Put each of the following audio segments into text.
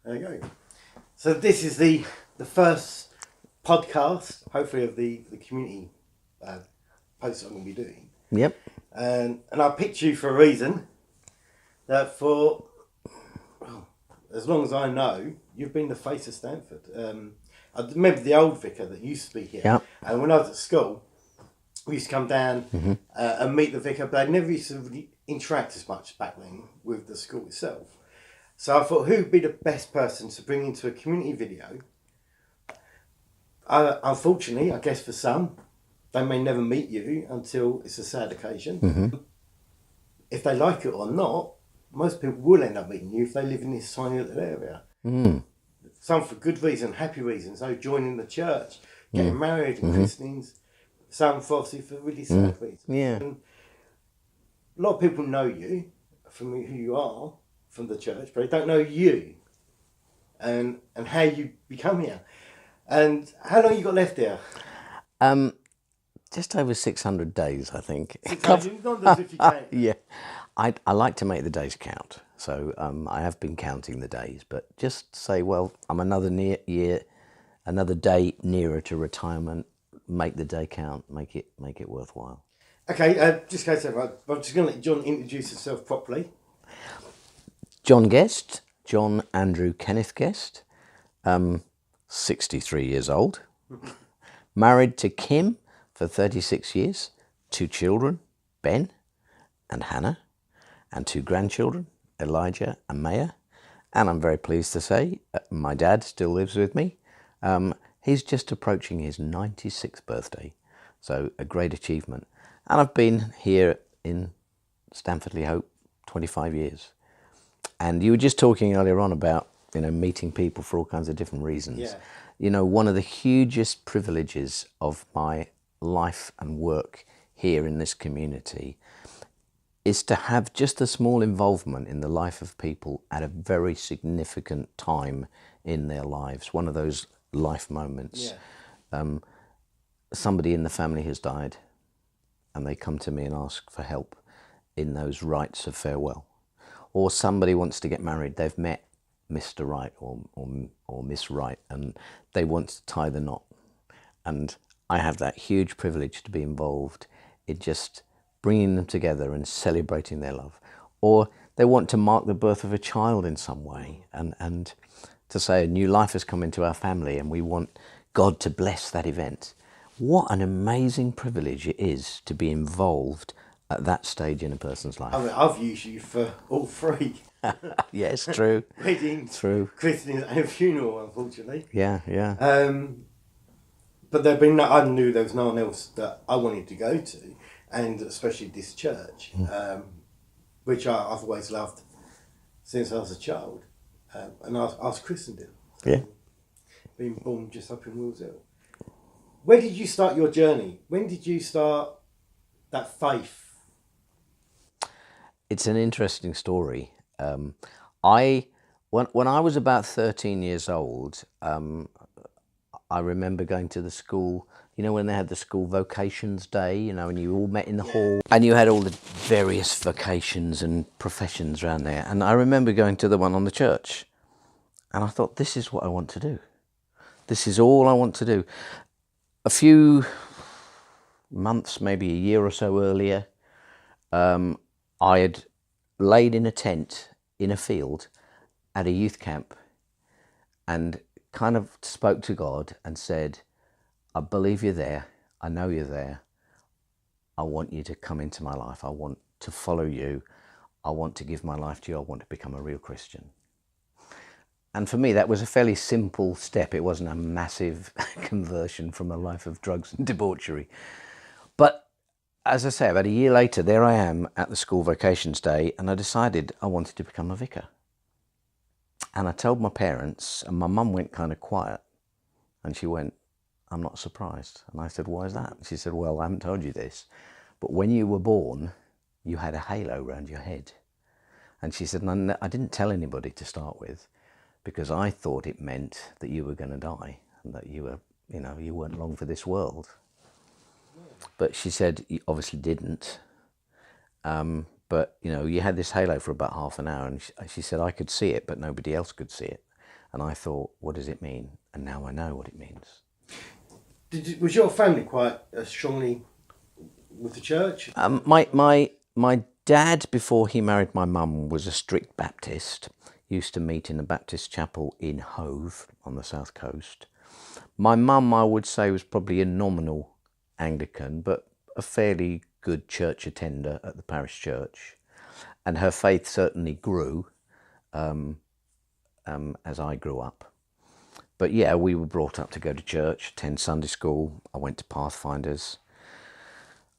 There you go. So this is the first podcast, hopefully, of the community posts I'm going to be doing. Yep. And I picked you for a reason. That for as long as I know, you've been the face of Stanford. I remember the old vicar that used to be here. Yep. And when I was at school, we used to come down and meet the vicar, but I never used to really interact as much back then with the school itself. So I thought, who would be the best person to bring into a community video? Unfortunately, I guess for some, they may never meet you until it's a sad occasion. If they like it or not, most people will end up meeting you if they live in this tiny little area. Some for good reason, happy reasons, so joining the church, getting married and christenings. Some for obviously for really sad reasons. Yeah. And a lot of people know you from who you are from the church, but they don't know you and how you become here. And how long you got left here? Just over 600 days, I think. 600, not as if you can. Yeah. I like to make the days count. So I have been counting the days, but just say, well, I'm another another day nearer to retirement. Make the day count. Make it worthwhile. Okay, just go to I'm just going to let John introduce himself properly. John Guest, John Andrew Kenneth Guest, 63 years old, married to Kim for 36 years, 2 children, Ben and Hannah, and 2 grandchildren, Elijah and Maya. And I'm very pleased to say my dad still lives with me. He's just approaching his 96th birthday, so a great achievement. And I've been here in Stanford-le-Hope 25 years. And you were just talking earlier on about, meeting people for all kinds of different reasons. Yeah. One of the hugest privileges of my life and work here in this community is to have just a small involvement in the life of people at a very significant time in their lives. One of those life moments. Yeah. Somebody in the family has died and they come to me and ask for help in those rites of farewell. Or somebody wants to get married. They've met Mr. Right or Miss Right and they want to tie the knot. And I have that huge privilege to be involved in just bringing them together and celebrating their love. Or they want to mark the birth of a child in some way and to say a new life has come into our family and we want God to bless that event. What an amazing privilege it is to be involved at that stage in a person's life. I mean, I've used you for all 3. Yes, true. Weddings, True. christenings and funeral, unfortunately. Yeah. But I knew there was no one else that I wanted to go to, and especially this church, which I've always loved since I was a child. And I was christened in. Yeah. Being born just up in Wills Hill. Where did you start your journey? When did you start that faith? It's an interesting story. When I was about 13 years old, I remember going to the school, when they had the school vocations day, and you all met in the hall and you had all the various vocations and professions around there. And I remember going to the one on the church and I thought, this is what I want to do. This is all I want to do. A few months, maybe a year or so earlier, I had laid in a tent in a field at a youth camp and kind of spoke to God and said, I believe you're there. I know you're there. I want you to come into my life. I want to follow you. I want to give my life to you. I want to become a real Christian. And for me, that was a fairly simple step. It wasn't a massive conversion from a life of drugs and debauchery. But as I say, about a year later, there I am at the school vocations day, and I decided I wanted to become a vicar. And I told my parents, and my mum went kind of quiet. And she went, I'm not surprised. And I said, why is that? She said, well, I haven't told you this, but when you were born, you had a halo around your head. And she said, I didn't tell anybody to start with, because I thought it meant that you were going to die and that you were, you weren't long for this world. But she said, you obviously didn't. But, you had this halo for about half an hour, and she said, I could see it, but nobody else could see it. And I thought, what does it mean? And now I know what it means. Was your family quite strongly with the church? My dad, before he married my mum, was a strict Baptist. Used to meet in a Baptist chapel in Hove on the south coast. My mum, I would say, was probably a nominal Anglican, but a fairly good church attender at the parish church. And her faith certainly grew as I grew up. But yeah, we were brought up to go to church, attend Sunday school. I went to Pathfinders,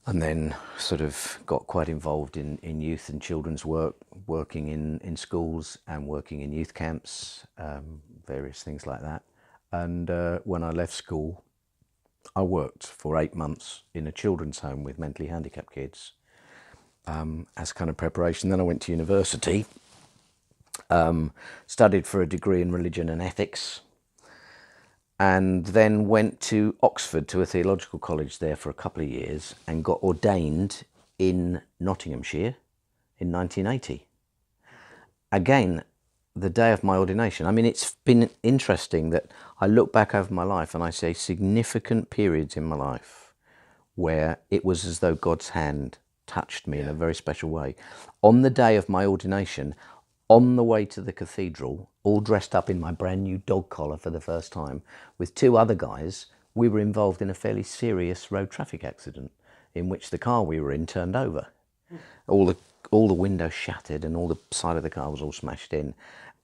and then sort of got quite involved in youth and children's work, working in schools and working in youth camps, various things like that. And when I left school, I worked for 8 months in a children's home with mentally handicapped kids as kind of preparation. Then I went to university, studied for a degree in religion and ethics, and then went to Oxford, to a theological college there for a couple of years, and got ordained in Nottinghamshire in 1980. Again, the day of my ordination. I mean, it's been interesting that I look back over my life and I say significant periods in my life where it was as though God's hand touched me in a very special way. On the day of my ordination, on the way to the cathedral, all dressed up in my brand new dog collar for the first time, with 2 other guys, we were involved in a fairly serious road traffic accident in which the car we were in turned over. All the windows shattered and all the side of the car was all smashed in.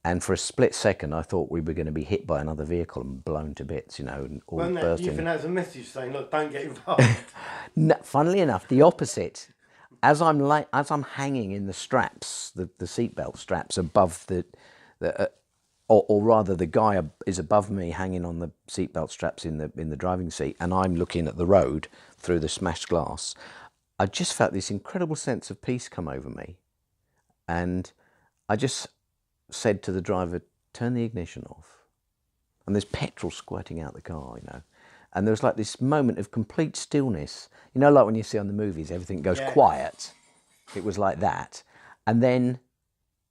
And for a split second, I thought we were going to be hit by another vehicle and blown to bits, you know, and all bursting. You think that's a message saying, look, don't get involved? No, funnily enough, the opposite. As I'm hanging in the straps, the seatbelt straps above or rather the guy is above me hanging on the seatbelt straps in the driving seat, and I'm looking at the road through the smashed glass. I just felt this incredible sense of peace come over me, and I just said to the driver, turn the ignition off. And there's petrol squirting out the car, you know. And there was like this moment of complete stillness. You know, like when you see on the movies, everything goes quiet. It was like that. And then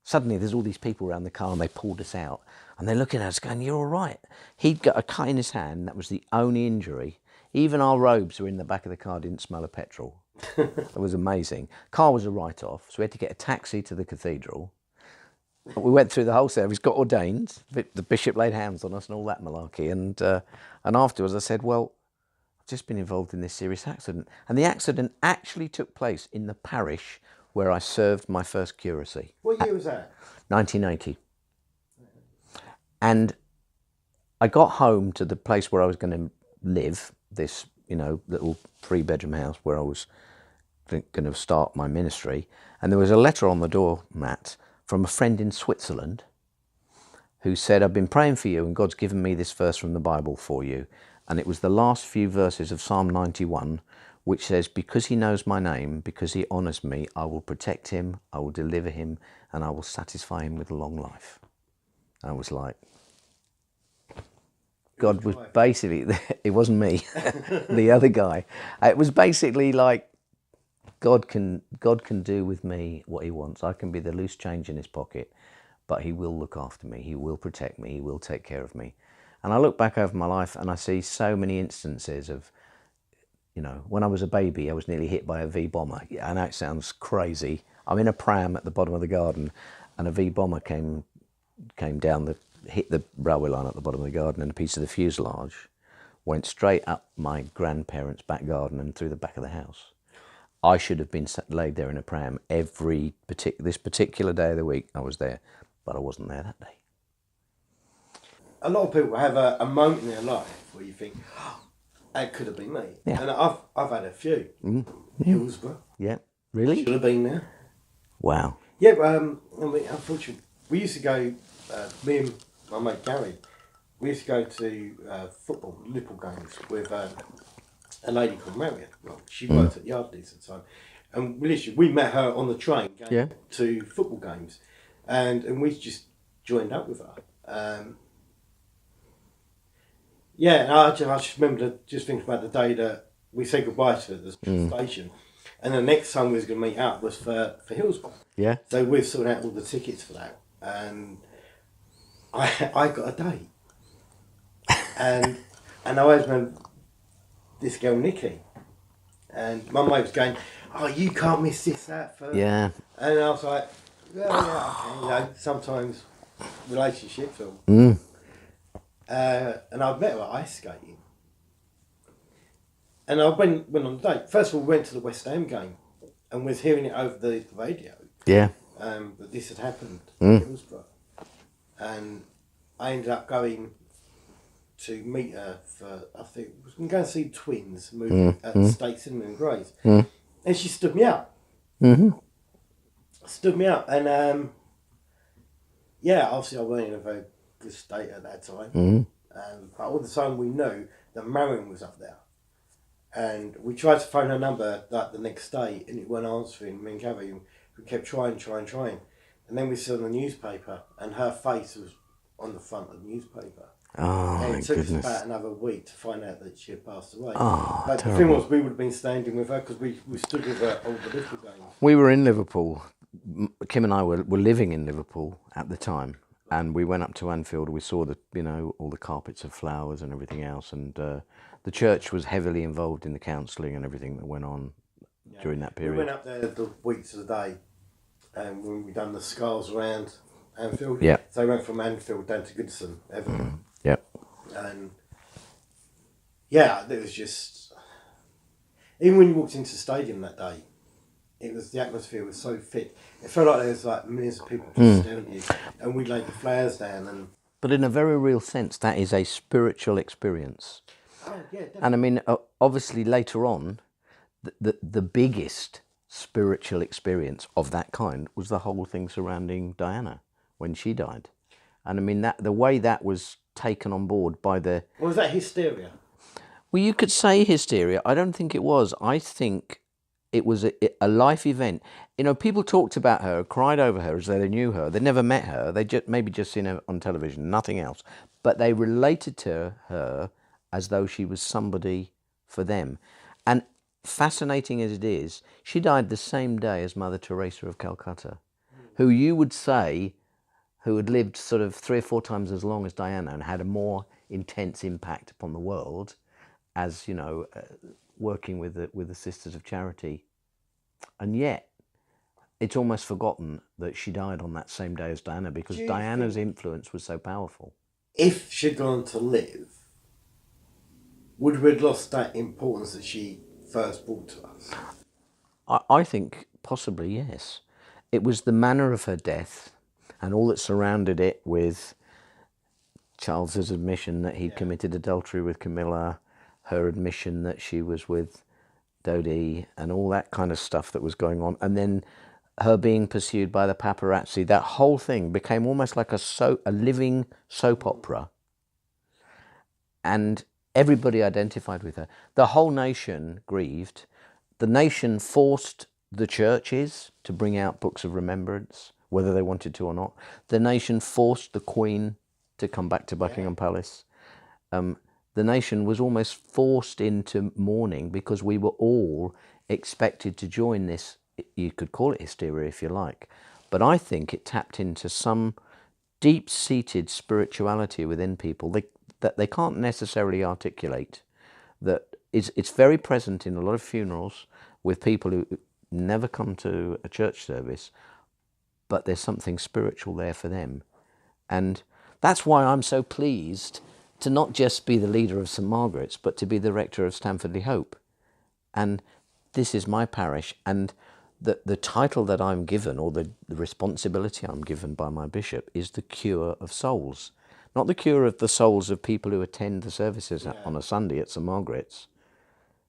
suddenly there's all these people around the car and they pulled us out. And they're looking at us going, you're all right. He'd got a cut in his hand. That was the only injury. Even our robes were in the back of the car, didn't smell of petrol. It was amazing. Car was a write-off. So we had to get a taxi to the cathedral. We went through the whole service, got ordained. The bishop laid hands on us and all that malarkey. And afterwards I said, well, I've just been involved in this serious accident. And the accident actually took place in the parish where I served my first curacy. What year was that? 1980. And I got home to the place where I was going to live, this, you know, little 3-bedroom house where I was going to start my ministry. And there was a letter on the doormat from a friend in Switzerland who said, I've been praying for you and God's given me this verse from the Bible for you. And it was the last few verses of Psalm 91, which says, because he knows my name, because he honours me, I will protect him, I will deliver him, and I will satisfy him with a long life. I was like, God was basically, it wasn't me, the other guy. It was basically like, God can do with me what he wants. I can be the loose change in his pocket, but he will look after me. He will protect me. He will take care of me. And I look back over my life and I see so many instances of, you know, when I was a baby, I was nearly hit by a V-bomber. I know it sounds crazy. I'm in a pram at the bottom of the garden and a V-bomber came down, hit the railway line at the bottom of the garden, and a piece of the fuselage went straight up my grandparents' back garden and through the back of the house. I should have been laid there in a pram this particular day of the week. I was there, but I wasn't there that day. A lot of people have a moment in their life where you think, oh, that could have been me. Yeah. And I've had a few. Hillsborough. Yeah. Really? Should have been there. Wow. Yeah, unfortunately, we used to go, me and my mate Gary, we used to go to football, Liverpool games with a lady called Marion. Well, she worked at Yardley's at the time. And we met her on the train going to football games. And we just joined up with her. I just remember just thinking about the day that we said goodbye to her at the station. And the next time we was going to meet up was for Hillsborough. Yeah. So we've sorted out all the tickets for that. And I got a date. And I always remember this girl, Nikki. And my mate was going, oh, you can't miss this, that, for... Yeah. And I was like, yeah, okay, sometimes relationships or... and I met her at ice skating. And I went on a date. First of all, we went to the West Ham game and was hearing it over the radio. Yeah. That this had happened in Hillsborough. And I ended up going to meet her for, I think, we were going to see Twins movie at the State Cinema in Grays. And she stood me up. Stood me up. And, obviously I wasn't in a very good state at that time. But all the time we knew that Marion was up there. And we tried to phone her number like the next day and it weren't answering. Me and Gabby, we kept trying. And then we saw in the newspaper and her face was on the front of the newspaper. Oh, and my it took goodness. us about another week to find out that she had passed away. Oh, but terrible. the thing was, we would have been standing with her because we stood with her all the Liverpool games. We were in Liverpool. Kim and I were living in Liverpool at the time. And we went up to Anfield. We saw all the carpets of flowers and everything else. And the church was heavily involved in the counselling and everything that went on during that period. We went up there the weeks of the day, and when we done the scars around Anfield. Yeah. So we went from Anfield down to Goodison, Everton. Yeah. And it was just, even when you walked into the stadium that day, the atmosphere was so fit. It felt like there was like millions of people just staring at you, and we laid the flowers down. But in a very real sense, that is a spiritual experience. Oh yeah, definitely. And I mean, obviously later on, the biggest spiritual experience of that kind was the whole thing surrounding Diana when she died. And I mean, the way that was taken on board by the... Was that hysteria? Well, you could say hysteria. I don't think it was. I think it was a life event. You know, people talked about her, cried over her as though they knew her. They never met her. They maybe just seen her on television, nothing else. But they related to her as though she was somebody for them. And fascinating as it is, she died the same day as Mother Teresa of Calcutta, who you would say, who had lived sort of 3 or 4 times as long as Diana and had a more intense impact upon the world as, working with the Sisters of Charity. And yet, it's almost forgotten that she died on that same day as Diana because Diana's influence was so powerful. If she'd gone to live, would we have lost that importance that she first brought to us? I think possibly, yes. It was the manner of her death and all that surrounded it, with Charles's admission that he'd committed adultery with Camilla, her admission that she was with Dodi, and all that kind of stuff that was going on. And then her being pursued by the paparazzi. That whole thing became almost like a living soap opera. And everybody identified with her. The whole nation grieved. The nation forced the churches to bring out books of remembrance, whether they wanted to or not. The nation forced the Queen to come back to Buckingham Palace. The nation was almost forced into mourning because we were all expected to join this. You could call it hysteria if you like. But I think it tapped into some deep-seated spirituality within people that they can't necessarily articulate. That it's very present in a lot of funerals with people who never come to a church service, but there's something spiritual there for them. And that's why I'm so pleased to not just be the leader of St Margaret's, but to be the rector of Stanford-le-Hope. And this is my parish, and the title that I'm given, or the responsibility I'm given by my bishop, is the cure of souls. Not the cure of the souls of people who attend the services on a Sunday at St Margaret's,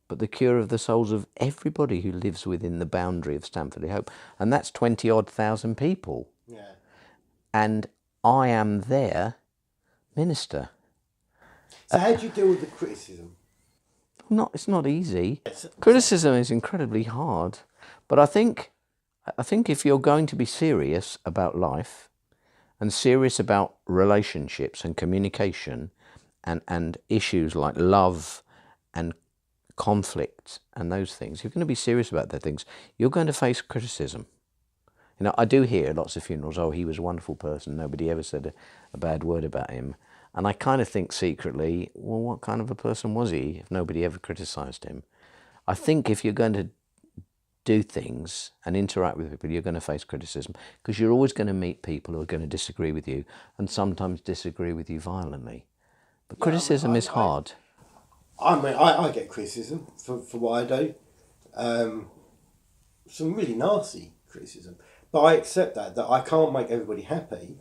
but the cure of the souls of everybody who lives within the boundary of Stanford-le-Hope. And that's 20-odd thousand people. Yeah. And I am their minister. So how do you deal with the criticism? It's not easy. Criticism is incredibly hard. But I think if you're going to be serious about life and serious about relationships and communication and issues like love and conflict and those things, you're going to be serious about those things, you're going to face criticism. You know, I do hear lots of funerals, oh, he was a wonderful person, nobody ever said a bad word about him. And I kind of think secretly, well, what kind of a person was he if nobody ever criticised him? I think if you're going to do things and interact with people, you're going to face criticism, because you're always going to meet people who are going to disagree with you, and sometimes disagree with you violently. But criticism is hard. I get criticism for what I do. Some really nasty criticism. But I accept that I can't make everybody happy.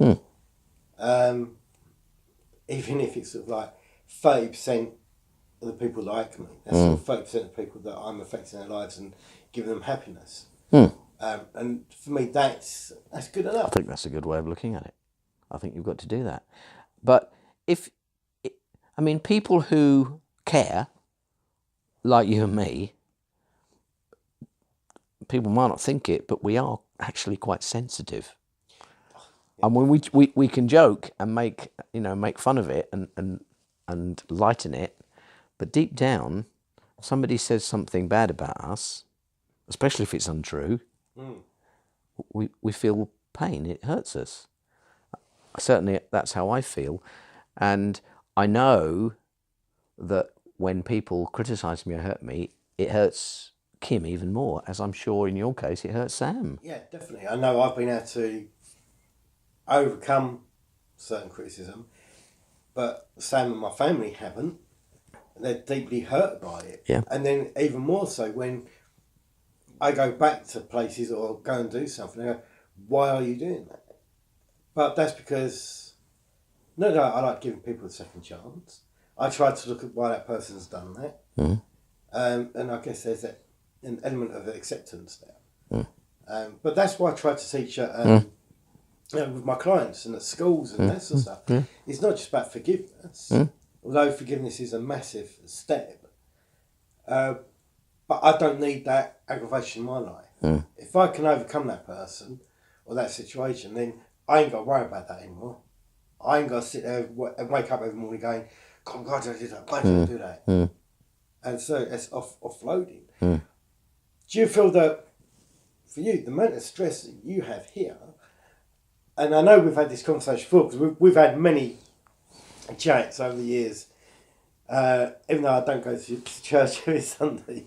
Even if it's sort of like 30% of the people like me. That's sort of 30% of the people that I'm affecting their lives and giving them happiness. And for me, that's good enough. I think that's a good way of looking at it. I think you've got to do that. But people who care, like you and me, people might not think it, but we are actually quite sensitive. And when we can joke and make fun of it and lighten it, but deep down, somebody says something bad about us, especially if it's untrue, we feel pain. It hurts us. Certainly, that's how I feel. And I know that when people criticise me or hurt me, it hurts Kim even more, as I'm sure in your case it hurts Sam. Yeah, definitely. I know I've been able to overcome certain criticism, but Sam and my family haven't. They're deeply hurt by it. Yeah. And then even more so when I go back to places or go and do something, they go, why are you doing that? But that's because, no, I like giving people a second chance. I try to look at why that person's done that. And I guess there's an element of acceptance there. But that's why I try to teach with my clients and at schools and that sort of stuff. It's not just about forgiveness, although forgiveness is a massive step. But I don't need that aggravation in my life. If I can overcome that person or that situation, then I ain't got to worry about that anymore. I ain't got to sit there and wake up every morning going, God, why did I do that? Why did I do that? And so it's offloading. Do you feel that, for you, the amount of stress that you have here, and I know we've had this conversation before, because we've had many chats over the years, even though I don't go to church every Sunday,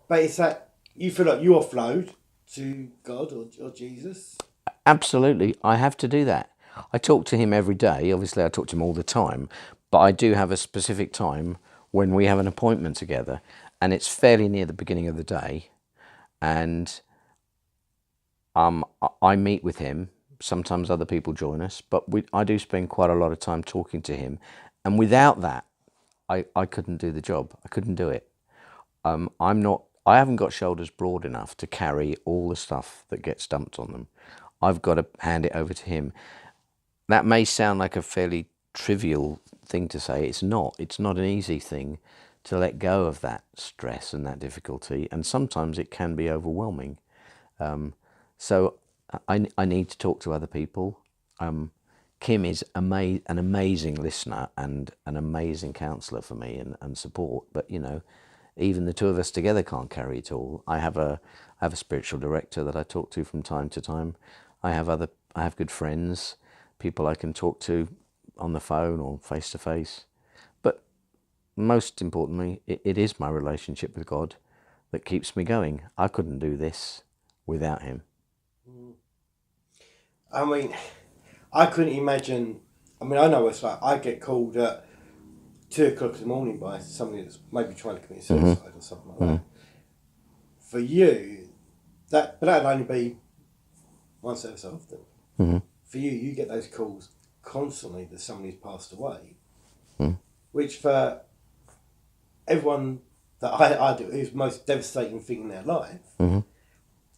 but it's that you feel like you offload to God or Jesus? Absolutely, I have to do that. I talk to him every day. Obviously, I talk to him all the time, but I do have a specific time when we have an appointment together, and it's fairly near the beginning of the day, and I meet with him. Sometimes other people join us, but I do spend quite a lot of time talking to him, and without that, I couldn't do the job. I couldn't do it. I haven't got shoulders broad enough to carry all the stuff that gets dumped on them. I've got to hand it over to him. That may sound like a fairly trivial thing to say. It's not. It's not an easy thing to let go of that stress and that difficulty, and sometimes it can be overwhelming. So I need to talk to other people. Kim is an amazing listener and an amazing counsellor for me and support, but even the two of us together can't carry it all. I have a spiritual director that I talk to from time to time. I have good friends, people I can talk to on the phone or face to face. But most importantly, it is my relationship with God that keeps me going. I couldn't do this without him. I mean, I couldn't imagine. I mean, I know it's like I get called at 2:00 in the morning by somebody that's maybe trying to commit suicide or something like that. For you, but that'd only be once every so often. For you get those calls constantly that somebody's passed away, which for everyone that I do is the most devastating thing in their life.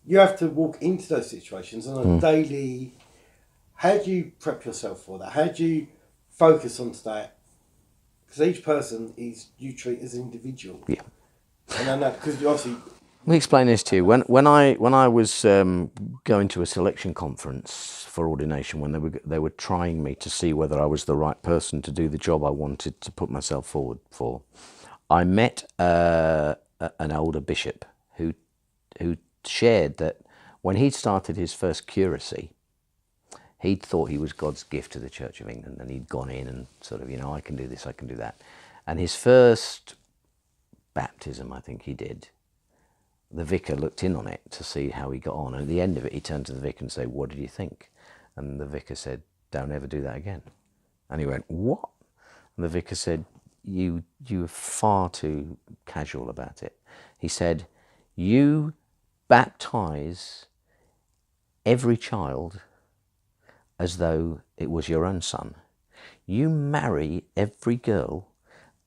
You have to walk into those situations on a daily. How do you prep yourself for that? How do you focus on that? Because each person you treat as an individual. Yeah. And I know, because you obviously. Let me explain this to you. When I was going to a selection conference for ordination, when they were trying me to see whether I was the right person to do the job I wanted to put myself forward for, I met an older bishop who shared that When he'd started his first curacy, he'd thought he was God's gift to the Church of England, and he'd gone in and sort of, I can do this, I can do that. And his first baptism, I think he did, the vicar looked in on it to see how he got on. And at the end of it, he turned to the vicar and said, "What did you think?" And the vicar said, "Don't ever do that again." And he went, "What?" And the vicar said, you were far too casual about it. He said, "You baptize every child as though it was your own son. You marry every girl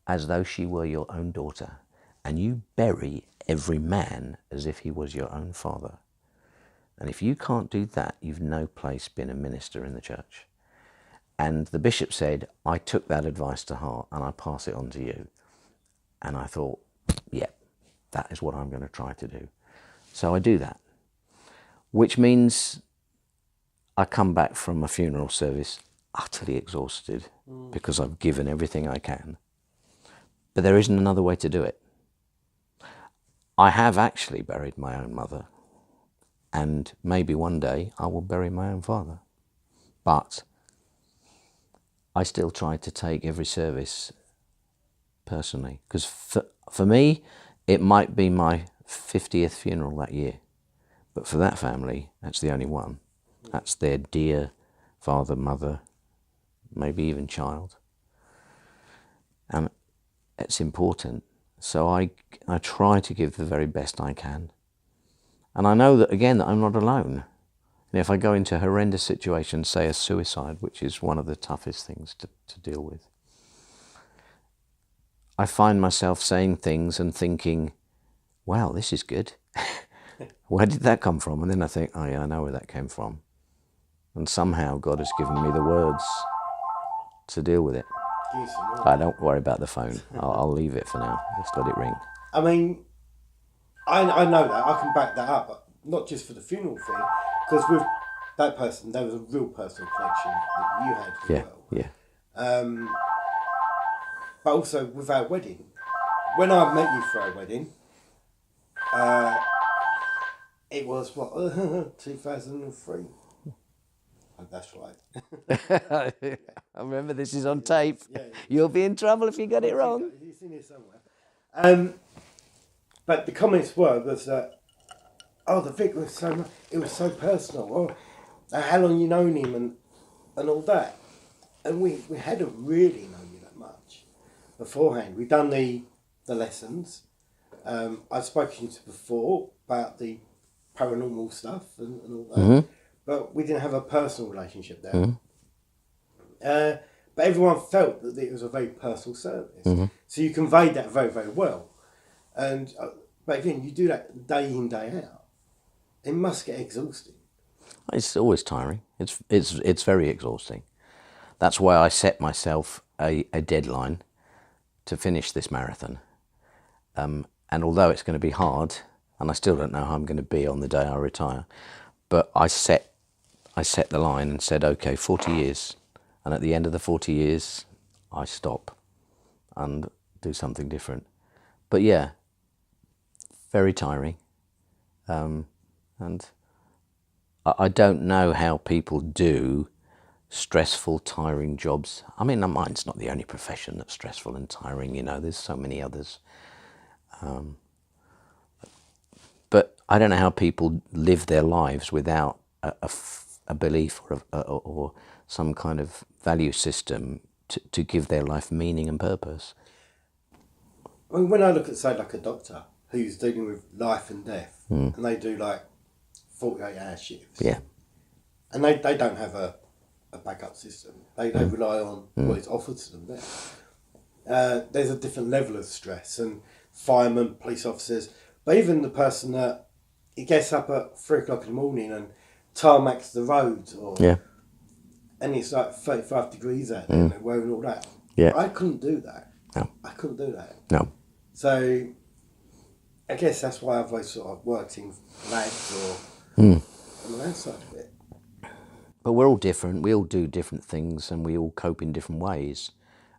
as though she were your own daughter. And you bury every man as if he was your own father. And if you can't do that, you've no place been a minister in the church." And the bishop said, "I took that advice to heart and I pass it on to you." And I thought, yeah, that is what I'm going to try to do. So I do that, which means I come back from a funeral service utterly exhausted because I've given everything I can. But there isn't another way to do it. I have actually buried my own mother, and maybe one day I will bury my own father. But I still try to take every service personally, because for me, it might be my 50th funeral that year, but for that family, that's the only one. That's their dear father, mother, maybe even child. And it's important. So I try to give the very best I can. And I know that, again, that I'm not alone. And if I go into a horrendous situation, say a suicide, which is one of the toughest things to deal with, I find myself saying things and thinking, wow, this is good. Where did that come from? And then I think, oh yeah, I know where that came from. And somehow God has given me the words to deal with it. I don't worry about the phone. I'll leave it for now. Just let it ring. I mean, I know that. I can back that up, but not just for the funeral thing, because with that person, there was a real personal connection that you had as well. Yeah. But also with our wedding. When I met you for our wedding, it was, 2003? Oh, that's right. I remember this is on tape. Yeah. You'll be in trouble if you get it wrong. It's in here somewhere. But the comments was that, oh, the vic was it was so personal. Oh, how long you known him and all that. And we hadn't really known you that much beforehand. We'd done the lessons. I'd spoken to you before about the paranormal stuff and all that. Mm-hmm. But we didn't have a personal relationship there. Mm-hmm. But everyone felt that it was a very personal service. Mm-hmm. So you conveyed that very, very well. And but again, you do that day in, day out. It must get exhausting. It's always tiring. It's very exhausting. That's why I set myself a deadline to finish this marathon. And although it's going to be hard, and I still don't know how I'm going to be on the day I retire, but I set the line and said, okay, 40 years. And at the end of the 40 years, I stop and do something different. But yeah, very tiring. And I don't know how people do stressful, tiring jobs. I mean, mine's not the only profession that's stressful and tiring, there's so many others. But I don't know how people live their lives without a belief or some kind of value system to give their life meaning and purpose. I mean, when I look at, say, like a doctor who's dealing with life and death, and they do like 48-hour shifts, yeah, and they don't have a backup system. They rely on what is offered to them there. There's a different level of stress, and firemen, police officers, but even the person that he gets up at 3 o'clock in the morning and tarmacs the roads, and it's like 35 degrees out there, and they're wearing all that. Yeah. I couldn't do that. No. I couldn't do that. No. So I guess that's why I've always sort of worked in labs or on that side of it. But we're all different. We all do different things, and we all cope in different ways.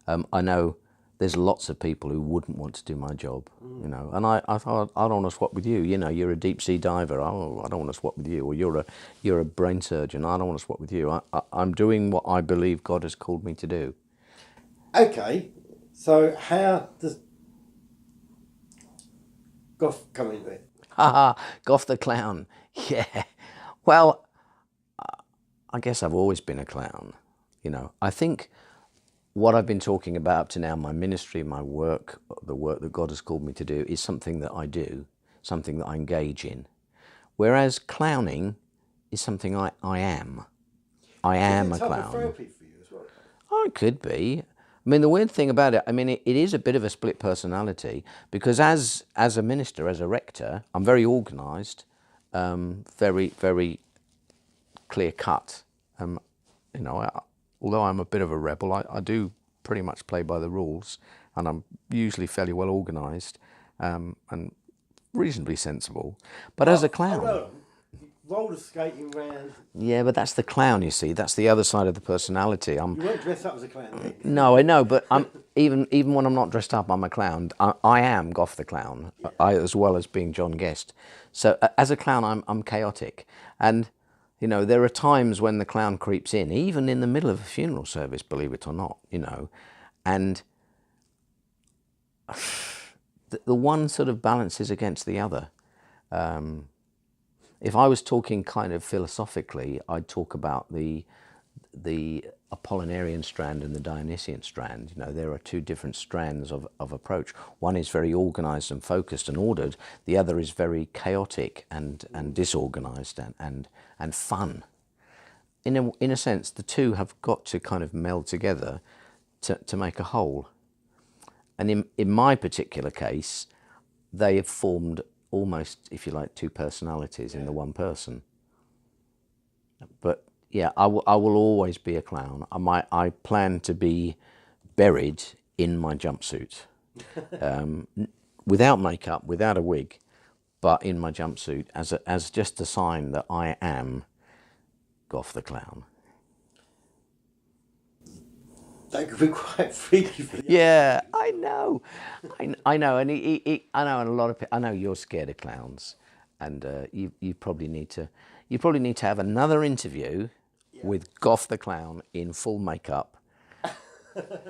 I know there's lots of people who wouldn't want to do my job, you know. And I thought, I don't want to swap with you. You know, you're a deep sea diver. Oh, I don't want to swap with you. Or you're a brain surgeon. I don't want to swap with you. I'm doing what I believe God has called me to do. Okay, so how does Goff come into it? Haha, Goff the clown. Yeah. Well, I guess I've always been a clown. You know, I think what I've been talking about up to now, my ministry, my work, the work that God has called me to do, is something that I do, something that I engage in. Whereas clowning is something I am. I am a clown. Is it a type of therapy for you as well? Oh, it could be. I mean, the weird thing about it, I mean, it is a bit of a split personality, because as a minister, as a rector, I'm very organised, very, very clear cut. You know, although I'm a bit of a rebel, I do pretty much play by the rules, and I'm usually fairly well organised and reasonably sensible. But as a clown... Roller skating round. Yeah, but that's the clown, you see. That's the other side of the personality. You weren't dressed up as a clown, did you? No, I know, but I'm even when I'm not dressed up, I'm a clown. I am Goff the clown, yeah. As well as being John Guest. So as a clown, I'm chaotic. And, you know, there are times when the clown creeps in, even in the middle of a funeral service, believe it or not, you know. And the one sort of balances against the other. If I was talking kind of philosophically, I'd talk about the Apollinarian strand and the Dionysian strand. You know, there are two different strands of approach. One is very organised and focused and ordered. The other is very chaotic and disorganised and fun. In a sense, the two have got to kind of meld together to make a whole. And in my particular case, they have formed almost, if you like, two personalities in the one person. But yeah, I will always be a clown. I plan to be buried in my jumpsuit, without makeup, without a wig, but in my jumpsuit as just a sign that I am Goff the clown. That could be quite freaky for you. Yeah, I know, I know, and I know, and a lot of people. I know you're scared of clowns, and you probably need to have another interview with Goff the clown in full makeup,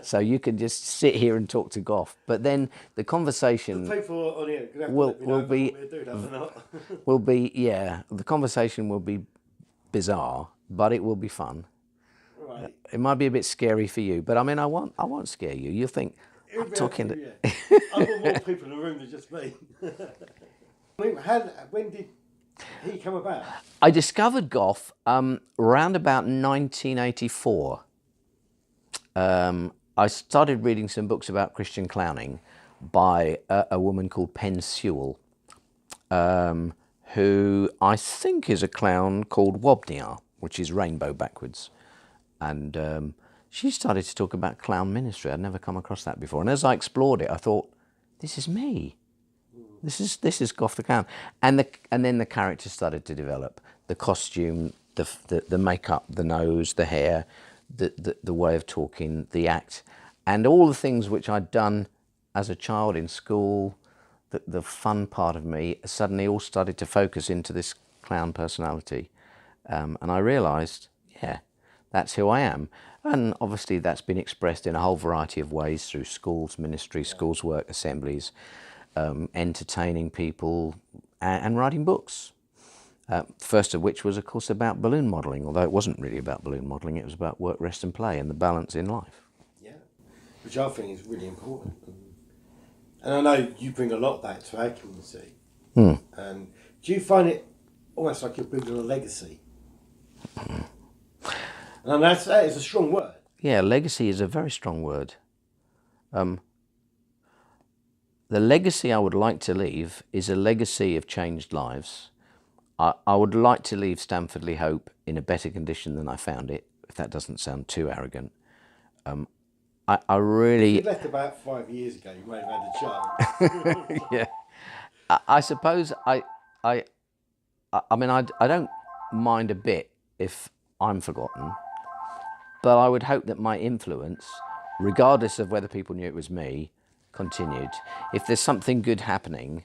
so you can just sit here and talk to Goff. But then the conversation the people on here will be the conversation will be bizarre, but it will be fun. Right. It might be a bit scary for you, but I mean, I won't scare you. You'll think I'm talking to... Yeah. I want more people in the room than just me. I mean, when did he come about? I discovered Goff around about 1984. I started reading some books about Christian clowning by a woman called Penn Sewell, who I think is a clown called Wobniar, which is rainbow backwards. And she started to talk about clown ministry. I'd never come across that before. And as I explored it, I thought, this is me. This is Goff the clown. And then the character started to develop. The costume, the makeup, the nose, the hair, the way of talking, the act, and all the things which I'd done as a child in school, the fun part of me, suddenly all started to focus into this clown personality. And I realised, yeah, that's who I am. And obviously that's been expressed in a whole variety of ways through schools, ministry, schools work, assemblies, entertaining people and writing books. First of which was, of course, about balloon modelling, although it wasn't really about balloon modelling, it was about work, rest and play and the balance in life. Yeah, which I think is really important. And I know you bring a lot of that to our community. And do you find it almost like you're building a legacy? And that is a strong word. Yeah, legacy is a very strong word. The legacy I would like to leave is a legacy of changed lives. I would like to leave Stanford Le Hope in a better condition than I found it, if that doesn't sound too arrogant. I really... If you left about 5 years ago, you might have had a chance. Yeah. I suppose I mean, I don't mind a bit if I'm forgotten, but I would hope that my influence regardless of whether people knew it was me, continued. If there's something good happening,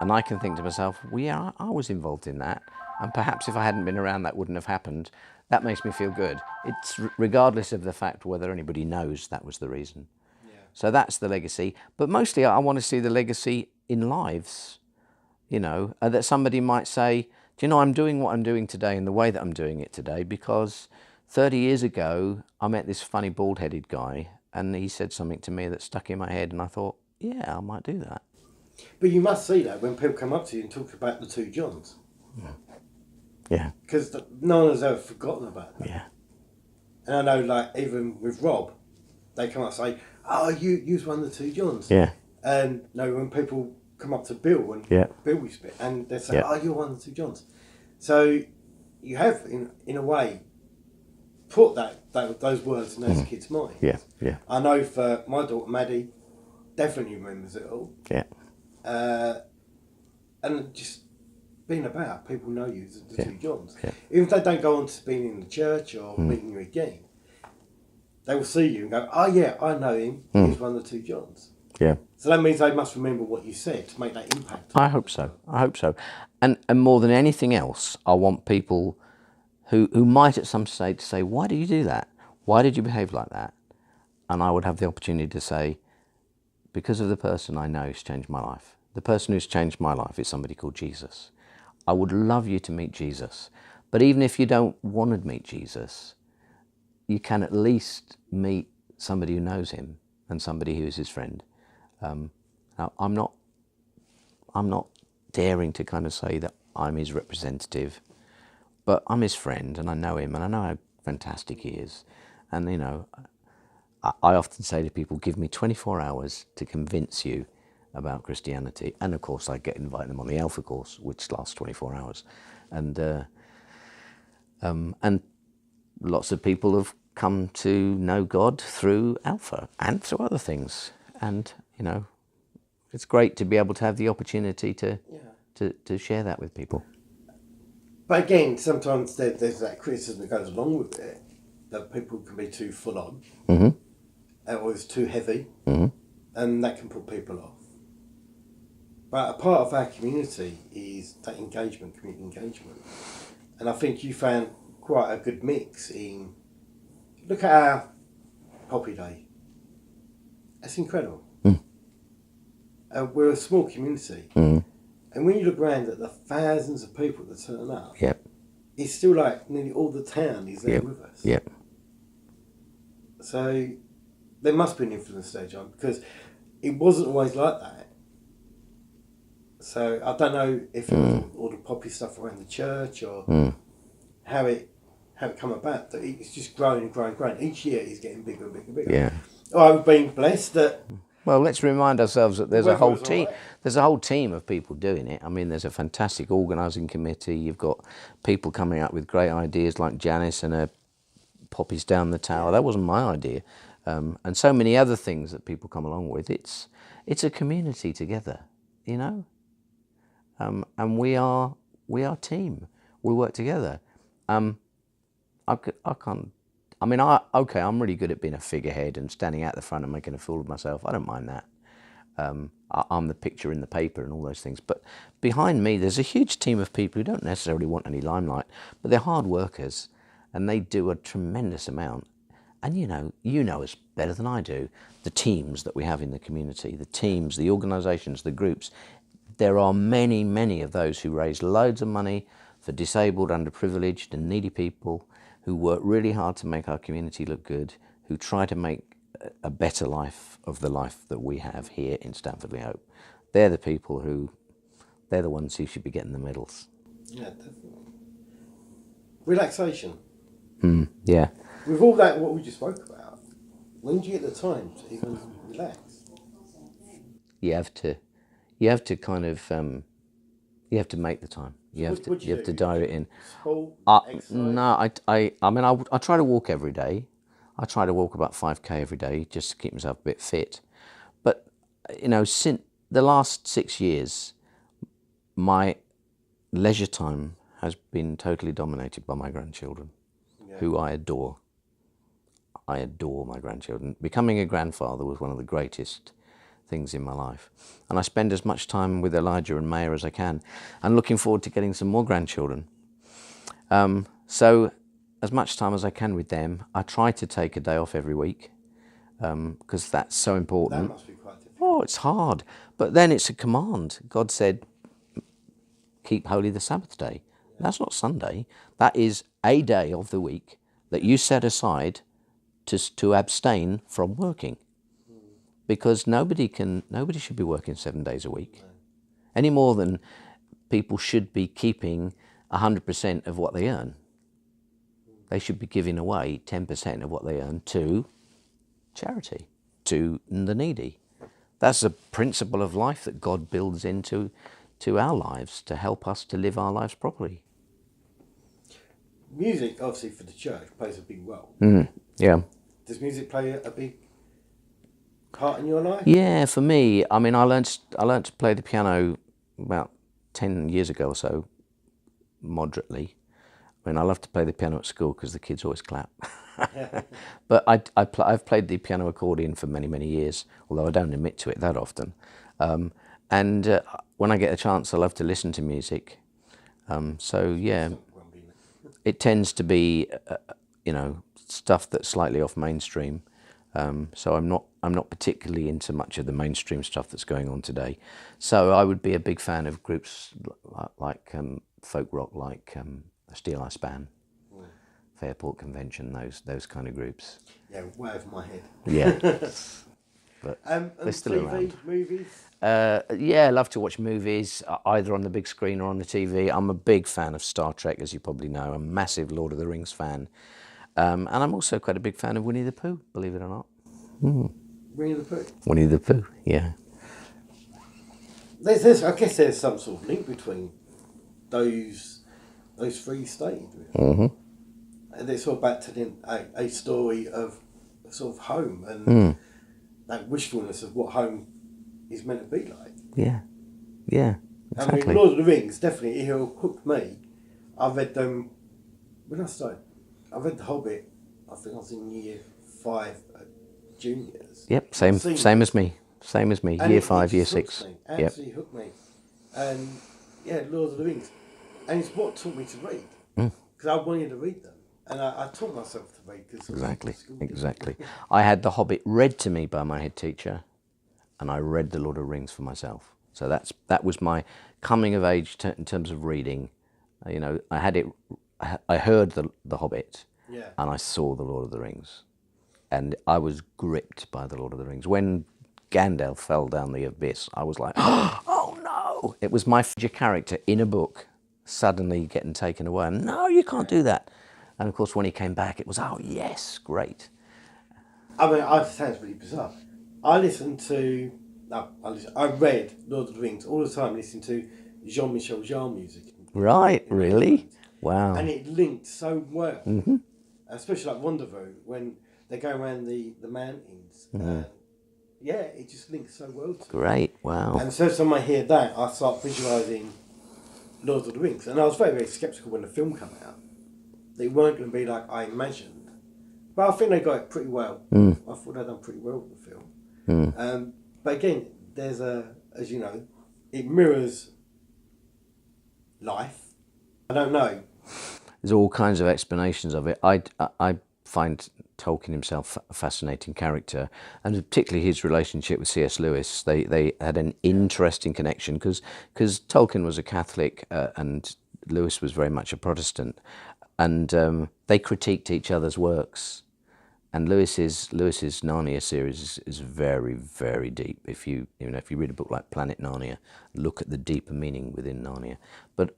and I can think to myself, well, yeah, I was involved in that, and perhaps if I hadn't been around, that wouldn't have happened. That makes me feel good. It's regardless of the fact whether anybody knows that was the reason. Yeah. So that's the legacy. But mostly I want to see the legacy in lives, you know, that somebody might say, do you know, I'm doing what I'm doing today in the way that I'm doing it today because 30 years ago, I met this funny bald-headed guy and he said something to me that stuck in my head and I thought, yeah, I might do that. But you must see that when people come up to you and talk about the two Johns. Yeah. Because no one has ever forgotten about that. Yeah. And I know, like, even with Rob, they come up and say, oh, you was one of the two Johns. Yeah. And no, when people come up to Bill and Bill we spit, and they say, oh, you're one of the two Johns. So you have, in a way, put those words in those kids' minds. Yeah. Yeah. I know for my daughter, Maddie, definitely remembers it all. Yeah. And just being about, people know you as the two Johns. Yeah. Even if they don't go on to being in the church or meeting you again, they will see you and go, oh yeah, I know him, he's one of the two Johns. Yeah. So that means they must remember what you said to make that impact. I hope so. I hope so. And more than anything else, I want people who might at some stage say, why did you do that? Why did you behave like that? And I would have the opportunity to say, because of the person I know who's changed my life. The person who's changed my life is somebody called Jesus. I would love you to meet Jesus. But even if you don't want to meet Jesus, you can at least meet somebody who knows him and somebody who is his friend. Now, I'm not daring to kind of say that I'm his representative, but I'm his friend and I know him and I know how fantastic he is. And, you know, I often say to people, give me 24 hours to convince you about Christianity. And of course, I get invited them on the Alpha course, which lasts 24 hours. And lots of people have come to know God through Alpha and through other things. And, you know, it's great to be able to have the opportunity to share that with people. But again, sometimes there's that criticism that goes along with it, that people can be too full on, or it's too heavy, and that can put people off. But a part of our community is that engagement, community engagement. And I think you found quite a good mix in, look at our Poppy Day. That's incredible. We're a small community. And when you look around at the thousands of people that turn up, it's still like nearly all the town is there with us. So there must be an influence there, John, because it wasn't always like that. So I don't know if it was all the poppy stuff around the church or how it come about. That it's just growing and growing and growing. Each year it's getting bigger and bigger and bigger. Yeah. Oh, I've been blessed that. Well, let's remind ourselves that there's a whole team. Right. There's a whole team of people doing it. I mean, there's a fantastic organising committee. You've got people coming up with great ideas like Janice and her poppies down the tower. That wasn't my idea, and so many other things that people come along with. It's a community together, you know, and we are team. We work together. I can't. I mean, I'm really good at being a figurehead and standing out the front and making a fool of myself. I don't mind that. I'm the picture in the paper and all those things. But behind me, there's a huge team of people who don't necessarily want any limelight, but they're hard workers and they do a tremendous amount. And you know as better than I do, the teams that we have in the community, the teams, the organisations, the groups. There are many, many of those who raise loads of money for disabled, underprivileged and needy people, who work really hard to make our community look good, who try to make a better life of the life that we have here in Stanford We Hope. They're the ones who should be getting the medals. Yeah, definitely. Relaxation. Yeah. With all that, what we just spoke about, when do you get the time to even relax? You have to kind of, you have to make the time. You have to dial it in. Sport, exercise? No, I try to walk every day. I try to walk about 5k every day just to keep myself a bit fit. But, you know, since the last 6 years, my leisure time has been totally dominated by my grandchildren, who I adore. I adore my grandchildren. Becoming a grandfather was one of the greatest things in my life. And I spend as much time with Elijah and Maya as I can, and looking forward to getting some more grandchildren. So as much time as I can with them. I try to take a day off every week, because that's so important. That must be quite difficult. Oh, it's hard. But then it's a command. God said, keep holy the Sabbath day. That's not Sunday. That is a day of the week that you set aside to abstain from working. Because nobody should be working 7 days a week. Any more than people should be keeping 100% of what they earn. They should be giving away 10% of what they earn to charity, to the needy. That's a principle of life that God builds into our lives to help us to live our lives properly. Music, obviously, for the church plays a big role. Yeah. Does music play a big part in your life? Yeah, for me, I mean, I learned to play the piano about 10 years ago or so, moderately. I mean, I love to play the piano at school because the kids always clap. But I've played the piano accordion for many, many years, although I don't admit to it that often. And when I get a chance, I love to listen to music. So yeah, it tends to be, stuff that's slightly off mainstream. So I'm not particularly into much of the mainstream stuff that's going on today. So I would be a big fan of groups like folk rock, like Steel Eye Span, Fairport Convention, those kind of groups. Yeah, way over my head. Yeah, but they're still TV, around. Movies? Yeah, I love to watch movies, either on the big screen or on the TV. I'm a big fan of Star Trek, as you probably know. I'm a massive Lord of the Rings fan. And I'm also quite a big fan of Winnie the Pooh, believe it or not. Winnie the Pooh? Winnie the Pooh, yeah. I guess there's some sort of link between those three stages. And it's all about telling a story of sort of home and that wishfulness of what home is meant to be like. Yeah, exactly. I mean, Lord of the Rings, definitely, it hooked me. I read them when I started. I read The Hobbit, I think I was in year 5 at juniors. Yep, same as me. And Year 5, year 6. Absolutely hooked me. And yeah, Lord of the Rings. And it's what taught me to read. Because I wanted to read them. And I taught myself to read. Exactly. I had The Hobbit read to me by my head teacher, and I read The Lord of the Rings for myself. So that was my coming of age in terms of reading. I heard the Hobbit, and I saw The Lord of the Rings. And I was gripped by The Lord of the Rings. When Gandalf fell down the abyss, I was like, oh no! It was my major character in a book suddenly getting taken away. And no, you can't do that. And of course, when he came back, it was, oh yes, great. I mean, it sounds really bizarre. I read Lord of the Rings all the time, listening to Jean-Michel Jarre music. Right, really? Wow. And it linked so well. Especially like Rendezvous, when they go around the mountains. It just links so well to Great, wow. And so every time I hear that, I start visualising Lord of the Rings. And I was very, very sceptical when the film came out. They weren't going to be like I imagined. But I think they got it pretty well. I thought they'd done pretty well with the film. But again, there's as you know, it mirrors life. I don't know. There's all kinds of explanations of it. I find Tolkien himself a fascinating character, and particularly his relationship with C.S. Lewis. They had an interesting connection because Tolkien was a Catholic and Lewis was very much a Protestant, and they critiqued each other's works. And Lewis's Narnia series is very, very deep. If you read a book like Planet Narnia, look at the deeper meaning within Narnia. But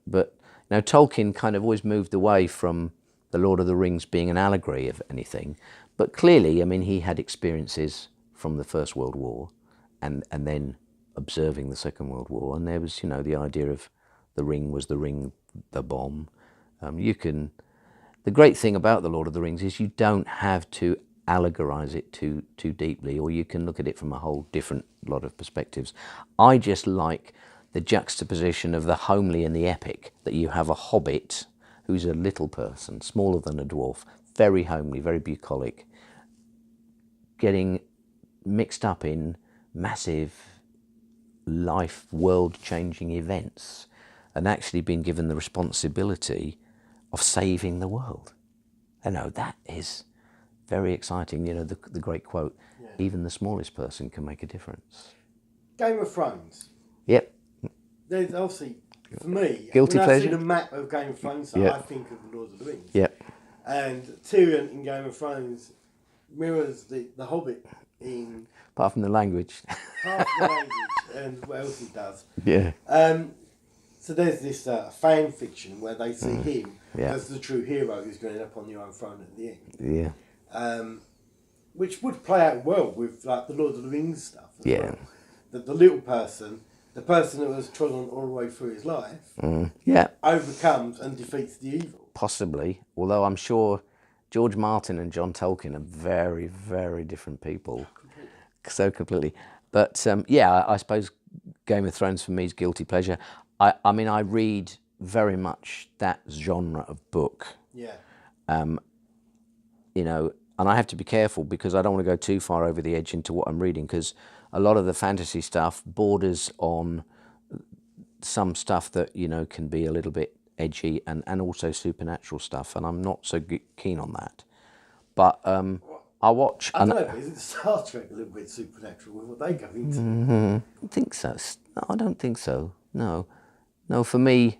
Tolkien kind of always moved away from the Lord of the Rings being an allegory of anything. But clearly, I mean, he had experiences from the First World War and then observing the Second World War. And there was, the idea of the ring was the ring, the bomb. The great thing about the Lord of the Rings is you don't have to allegorize it too deeply, or you can look at it from a whole different lot of perspectives. I just like the juxtaposition of the homely and the epic, that you have a hobbit who's a little person, smaller than a dwarf, very homely, very bucolic, getting mixed up in massive life, world-changing events and actually been given the responsibility of saving the world. You know, that is very exciting. You know, the great quote, even the smallest person can make a difference. Game of Thrones. Yep. There's obviously, for me, Guilty when pleasure? I see the map of Game of Thrones, Yep. I think of the Lord of the Rings. Yep. And Tyrion in Game of Thrones mirrors the Hobbit in Apart from the language. half the language and what else he does. Yeah. So there's this fan fiction where they see him Yeah. as the true hero who's going to end up on the Iron Throne at the end. Yeah. Which would play out well with like the Lord of the Rings stuff. As well. The little person, the person that was trodden all the way through his life, Yeah. overcomes and defeats the evil. Possibly, although I'm sure George Martin and John Tolkien are very, very different people. So completely. But yeah, I suppose Game of Thrones for me is guilty pleasure. I mean, I read very much that genre of book. Yeah. You know, and I have to be careful because I don't want to go too far over the edge into what I'm reading, because a lot of the fantasy stuff borders on some stuff that, you know, can be a little bit edgy and also supernatural stuff, and I'm not so keen on that. But I watch... I don't know, is it Star Trek a little bit supernatural with what they go into? I think so. No, I don't think so. No. No, for me,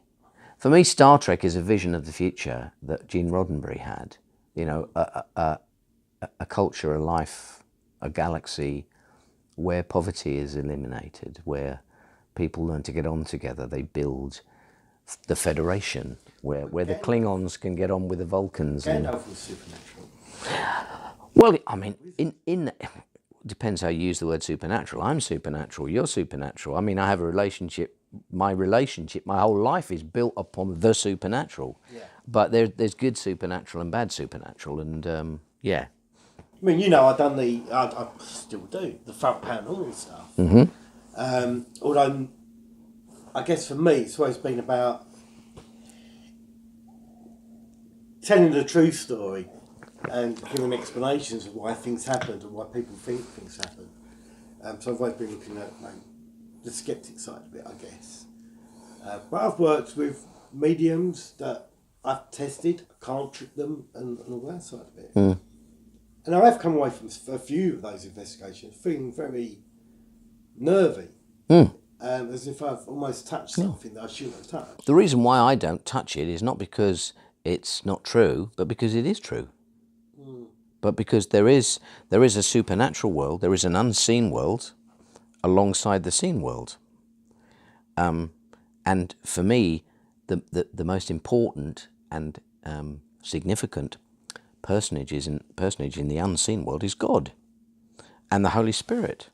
Star Trek is a vision of the future that Gene Roddenberry had. You know, a culture, a life, a galaxy where poverty is eliminated, where people learn to get on together. They build the Federation, where the Klingons can get on with the Vulcans. Gandalf was supernatural. Well, I mean, in depends how you use the word supernatural. I'm supernatural. You're supernatural. I mean, I have a relationship. My whole life is built upon the supernatural. Yeah. But there's good supernatural and bad supernatural, and yeah. I mean, you know, I still do, the paranormal stuff. Mm-hmm. Although, I guess for me, it's always been about telling the true story and giving explanations of why things happened and why people think things happened. So I've always been looking at the skeptic side of it, I guess. But I've worked with mediums that I've tested, I can't trick them, and all that side of it. Mm. And I have come away from a few of those investigations feeling very nervy, as if I've almost touched something that I shouldn't have touched. The reason why I don't touch it is not because it's not true, but because it is true. But because there is a supernatural world, there is an unseen world alongside the seen world. And for me, the most important and significant personage in the unseen world is God and the Holy Spirit.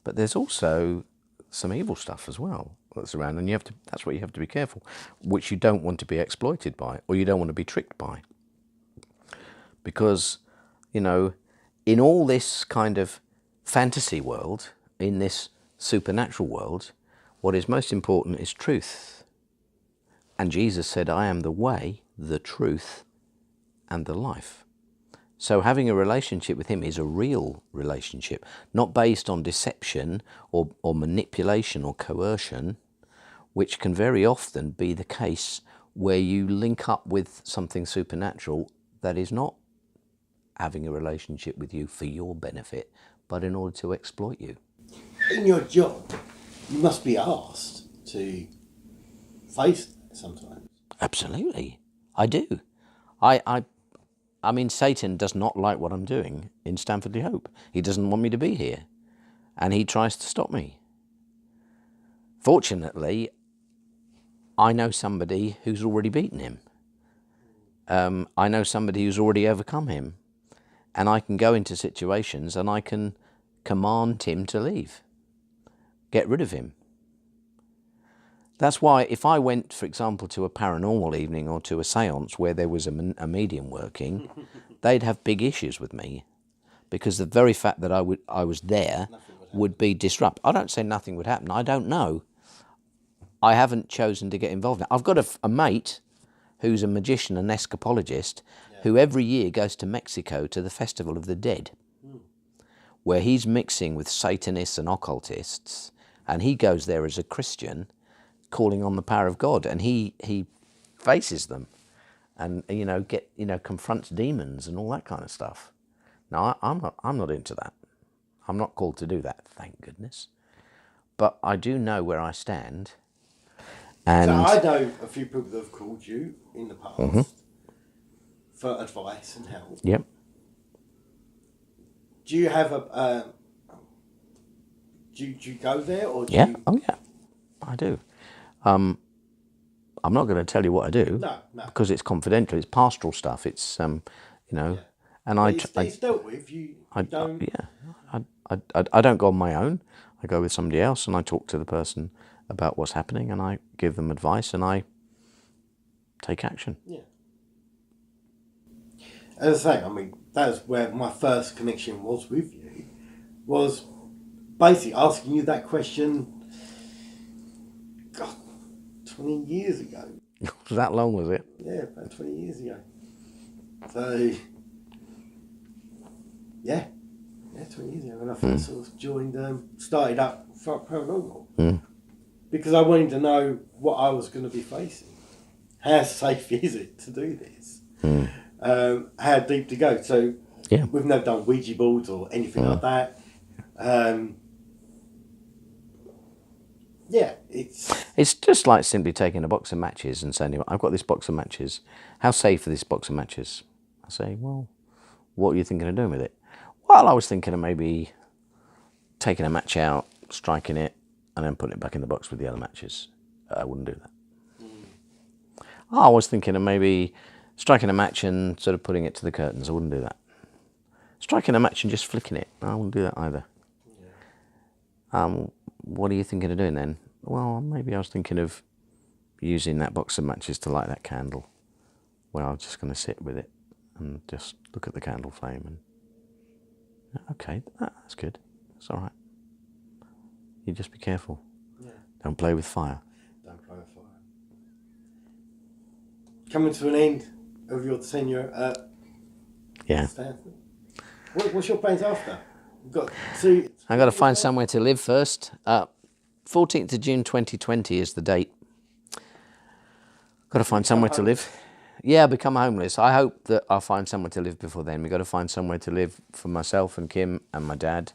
But there's also some evil stuff as well that's around, and that's what you have to be careful, which you don't want to be exploited by, or you don't want to be tricked by. Because, you know, in all this kind of fantasy world, in this supernatural world, what is most important is truth. And Jesus said, I am the way, the truth, and the life. So having a relationship with him is a real relationship, not based on deception or manipulation or coercion, which can very often be the case where you link up with something supernatural that is not having a relationship with you for your benefit, but in order to exploit you. In your job, you must be asked to face that sometimes. Absolutely. I do. I mean, Satan does not like what I'm doing in Stanford Hope. He doesn't want me to be here, and he tries to stop me. Fortunately, I know somebody who's already beaten him. I know somebody who's already overcome him, and I can go into situations and I can command him to leave, get rid of him. That's why if I went, for example, to a paranormal evening or to a séance where there was a medium working, they'd have big issues with me, because the very fact that I was there would be disrupt. I don't say nothing would happen. I don't know. I haven't chosen to get involved in it. I've got a mate who's a magician, an escapologist, who every year goes to Mexico to the Festival of the Dead, where he's mixing with Satanists and occultists, and he goes there as a Christian, calling on the power of God, and he faces them, and confronts demons and all that kind of stuff. Now, I'm not into that. I'm not called to do that, thank goodness. But I do know where I stand. And so I know a few people that have called you in the past for advice and help. Yep. Do you have a? Do you go there or do Yeah. you? Oh yeah, I do. I'm not going to tell you what I do. No. Because it's confidential. It's pastoral stuff. It's and But it's dealt with. You don't. I don't go on my own. I go with somebody else, and I talk to the person about what's happening, and I give them advice, and I take action. Yeah. As I say, I mean, that's where my first connection was with you, was basically asking you that question, God, 20 years ago. That long was it? Yeah, about 20 years ago. So, yeah, 20 years ago when I first sort of joined, started up for Paranormal. Because I wanted to know what I was going to be facing. How safe is it to do this? How deep to go? So we've never done Ouija boards or anything like that. It's just like simply taking a box of matches and saying, I've got this box of matches. How safe are this box of matches? I say, well, what are you thinking of doing with it? Well, I was thinking of maybe taking a match out, striking it, and then putting it back in the box with the other matches. I wouldn't do that. I was thinking of maybe striking a match and sort of putting it to the curtains. I wouldn't do that. Striking a match and just flicking it. I wouldn't do that either. What are you thinking of doing then? Well, maybe I was thinking of using that box of matches to light that candle. Well, I was just going to sit with it and just look at the candle flame. And okay, that's good. That's all right. You just be careful. Yeah. Don't play with fire. Don't play with fire. Coming to an end of your tenure at Stanford. What's your plans after? I've got to find somewhere to live first. 14th of June 2020 is the date. Got to find somewhere to live. Yeah, become homeless. I hope that I'll find somewhere to live before then. We've got to find somewhere to live for myself and Kim and my dad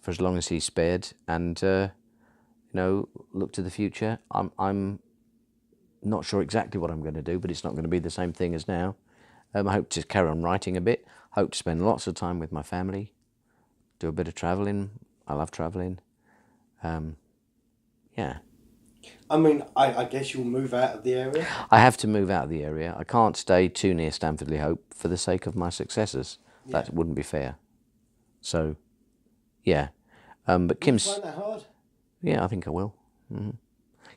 for as long as he's spared, and look to the future. I'm not sure exactly what I'm going to do, but it's not going to be the same thing as now. I hope to carry on writing a bit. Hope to spend lots of time with my family. Do a bit of travelling. I love travelling. Yeah. I mean, I guess you'll move out of the area? I have to move out of the area. I can't stay too near Stanford-le-Hope for the sake of my successors. Yeah. That wouldn't be fair. So, yeah. But Kim's... Will you find that hard? Yeah, I think I will.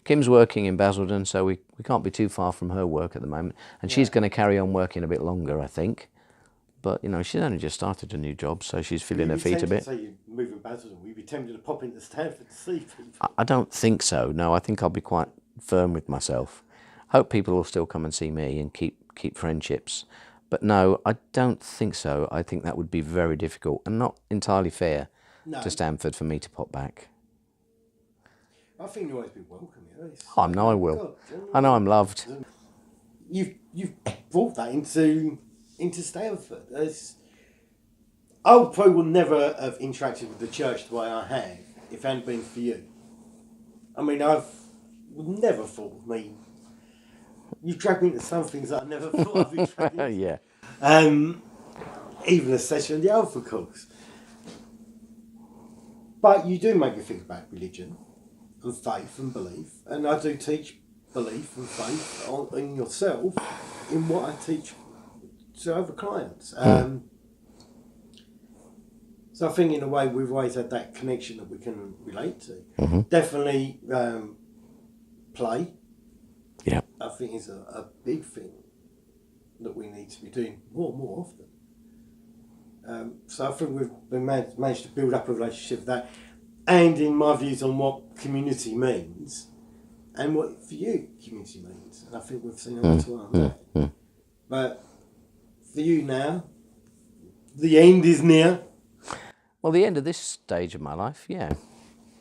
Kim's working in Basildon, so we can't be too far from her work at the moment. And she's going to carry on working a bit longer, I think. But, she's only just started a new job, so she's feeling her feet a bit. So you move in Basildon, will you be tempted to pop into Stanford to see people? I don't think so. No, I think I'll be quite firm with myself. I hope people will still come and see me and keep friendships. But no, I don't think so. I think that would be very difficult and not entirely fair to Stanford for me to pop back. I think you'll always be welcome here. I know I will. God, I know I'm loved. You've brought that into Stanford. I probably would never have interacted with the church the way I have if it hadn't been for you. I mean, would never thought of me. You dragged me into some things that I never thought I'd be dragged into. Yeah. Even a session of the Alpha course. But you do make me think about religion and faith and belief, and I do teach belief and faith in yourself in what I teach to other clients. So I think in a way we've always had that connection that we can relate to. Definitely play. Yeah. I think is a big thing that we need to be doing more and more often. So I think we've managed to build up a relationship with that, and in my views on what community means and what for you community means. And I think we've seen a lot on that. But for you now, the end is near. Well, the end of this stage of my life, yeah.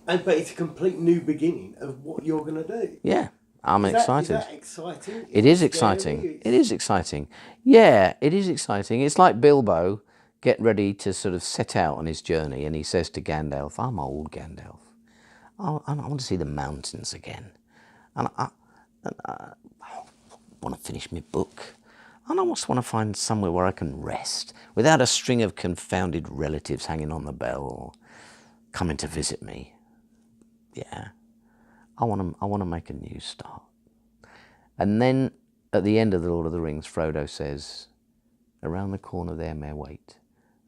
But it's a complete new beginning of what you're going to do. Yeah, I'm excited. Is that exciting? It is exciting. It is exciting. Yeah, it is exciting. It's like Bilbo getting ready to sort of set out on his journey, and he says to Gandalf, I'm old, Gandalf. I want to see the mountains again. And I want to finish my book. And I just want to find somewhere where I can rest without a string of confounded relatives hanging on the bell or coming to visit me. Yeah, I want to make a new start. And then at the end of the Lord of the Rings, Frodo says, around the corner there may wait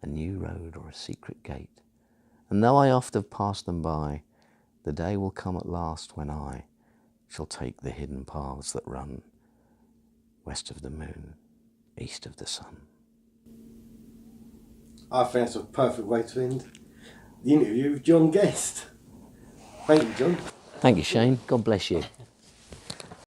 a new road or a secret gate. And though I oft have passed them by, the day will come at last when I shall take the hidden paths that run west of the moon, east of the sun. I think that's a perfect way to end the interview with John Guest. Thank you, John. Thank you, Shane. God bless you.